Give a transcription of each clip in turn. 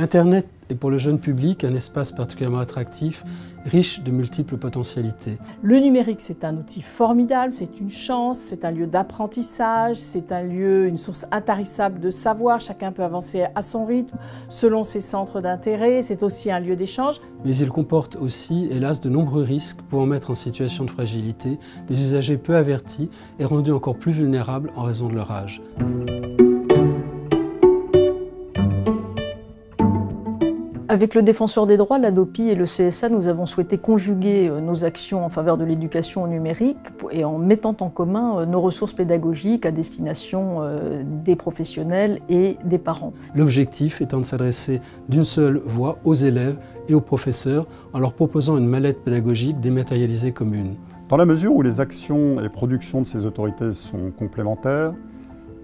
Internet est pour le jeune public un espace particulièrement attractif, riche de multiples potentialités. Le numérique, c'est un outil formidable, c'est une chance, c'est un lieu d'apprentissage, c'est un lieu, une source intarissable de savoir. Chacun peut avancer à son rythme, selon ses centres d'intérêt. C'est aussi un lieu d'échange. Mais il comporte aussi, hélas, de nombreux risques pouvant mettre en situation de fragilité des usagers peu avertis et rendus encore plus vulnérables en raison de leur âge. Avec le Défenseur des droits, l'ADOPI et le CSA, nous avons souhaité conjuguer nos actions en faveur de l'éducation au numérique et en mettant en commun nos ressources pédagogiques à destination des professionnels et des parents. L'objectif étant de s'adresser d'une seule voix aux élèves et aux professeurs en leur proposant une mallette pédagogique dématérialisée commune. Dans la mesure où les actions et productions de ces autorités sont complémentaires,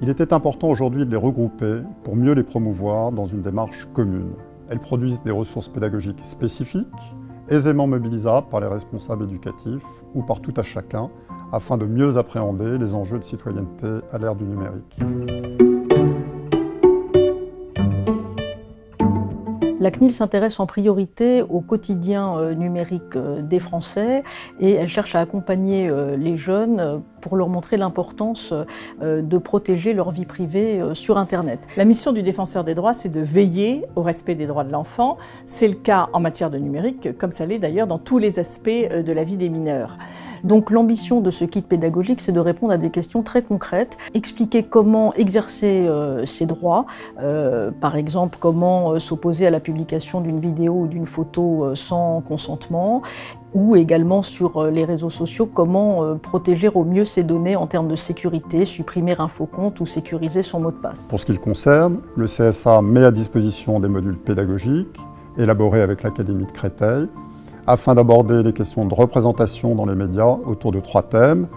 il était important aujourd'hui de les regrouper pour mieux les promouvoir dans une démarche commune. Elles produisent des ressources pédagogiques spécifiques, aisément mobilisables par les responsables éducatifs ou par tout à chacun, afin de mieux appréhender les enjeux de citoyenneté à l'ère du numérique. La CNIL s'intéresse en priorité au quotidien numérique des Français et elle cherche à accompagner les jeunes pour leur montrer l'importance de protéger leur vie privée sur Internet. La mission du Défenseur des droits, c'est de veiller au respect des droits de l'enfant. C'est le cas en matière de numérique, comme ça l'est d'ailleurs dans tous les aspects de la vie des mineurs. Donc l'ambition de ce kit pédagogique, c'est de répondre à des questions très concrètes, expliquer comment exercer ses droits, par exemple comment s'opposer à la publication d'une vidéo ou d'une photo sans consentement, ou également sur les réseaux sociaux, comment protéger au mieux ses données en termes de sécurité, supprimer un faux compte ou sécuriser son mot de passe. Pour ce qui le concerne, le CSA met à disposition des modules pédagogiques, élaborés avec l'Académie de Créteil, afin d'aborder les questions de représentation dans les médias autour de 3 thèmes: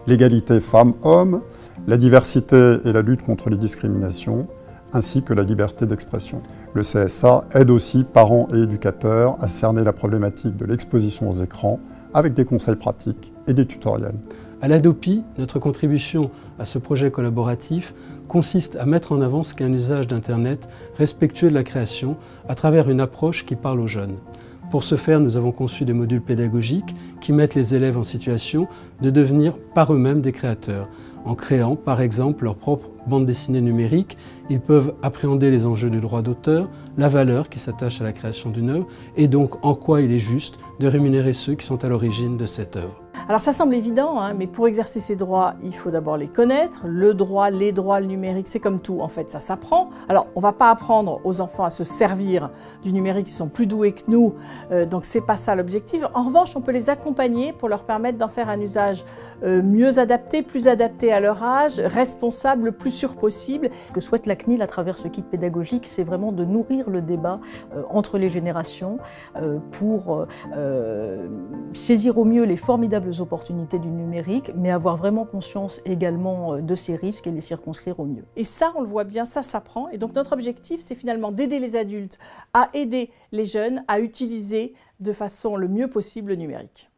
l'égalité femmes-hommes, la diversité et la lutte contre les discriminations, ainsi que la liberté d'expression. Le CSA aide aussi parents et éducateurs à cerner la problématique de l'exposition aux écrans avec des conseils pratiques et des tutoriels. À l'ADOPI, notre contribution à ce projet collaboratif consiste à mettre en avant ce qu'est un usage d'Internet respectueux de la création à travers une approche qui parle aux jeunes. Pour ce faire, nous avons conçu des modules pédagogiques qui mettent les élèves en situation de devenir par eux-mêmes des créateurs. En créant, par exemple, leur propre bande dessinée numérique, ils peuvent appréhender les enjeux du droit d'auteur, la valeur qui s'attache à la création d'une œuvre et donc en quoi il est juste de rémunérer ceux qui sont à l'origine de cette œuvre. Alors ça semble évident, mais pour exercer ces droits, il faut d'abord les connaître. Le droit, les droits, le numérique, c'est comme tout, en fait, ça s'apprend. Alors on ne va pas apprendre aux enfants à se servir du numérique, ils sont plus doués que nous, donc c'est pas ça l'objectif. En revanche, on peut les accompagner pour leur permettre d'en faire un usage mieux adapté, plus adapté à leur âge, responsable, le plus sûr possible. Ce que souhaite la CNIL à travers ce kit pédagogique, c'est vraiment de nourrir le débat entre les générations pour saisir au mieux les formidables opportunités du numérique, mais avoir vraiment conscience également de ces risques et les circonscrire au mieux. Et ça, on le voit bien, ça s'apprend. Et donc notre objectif, c'est finalement d'aider les adultes à aider les jeunes à utiliser de façon le mieux possible le numérique.